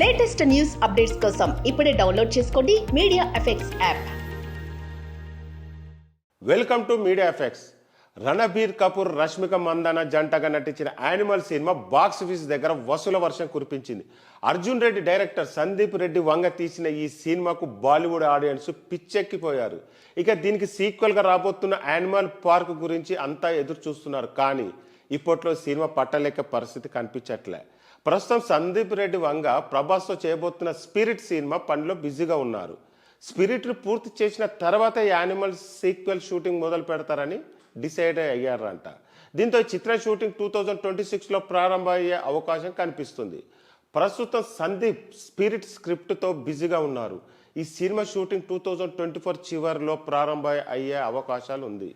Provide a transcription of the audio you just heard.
Latest news updates కోసం ఇప్పుడే download చేసుకోండి Media Effects app. Welcome to Media Effects. Ranbir Kapoor, Rashmika Mandanna జంటగా నటించిన యానిమల్ సినిమా బాక్స్ ఆఫీస్ దగ్గర వసూల వర్షం కురిపించింది. అర్జున్ రెడ్డి డైరెక్టర్ సందీప్ రెడ్డి వంగ తీసిన ఈ సినిమాకు బాలీవుడ్ ఆడియన్స్ పిచ్చెక్కిపోయారు. ఇక దీనికి సీక్వెల్ గా రాబోతున్న యానిమల్ పార్క్ గురించి అంతా ఎదురు చూస్తున్నారు. కానీ ఇప్పట్లో సినిమా పట్టలేక పరిస్థితి కనిపించట్లే. ప్రస్తుతం సందీప్ రెడ్డి వంగ ప్రభాస్తో చేయబోతున్న స్పిరిట్ సినిమా పనిలో బిజీగా ఉన్నారు. స్పిరిట్ను పూర్తి చేసిన తర్వాత యానిమల్ సీక్వెల్ షూటింగ్ మొదలు పెడతారని డిసైడ్ అయ్యారంట. దీంతో ఈ చిత్ర షూటింగ్ 2026లో ప్రారంభమయ్యే అవకాశం కనిపిస్తుంది. ప్రస్తుతం సందీప్ స్పిరిట్ స్క్రిప్ట్తో బిజీగా ఉన్నారు. ఈ సినిమా షూటింగ్ 2024 చివరిలో ప్రారంభం అయ్యే అవకాశాలు ఉంది.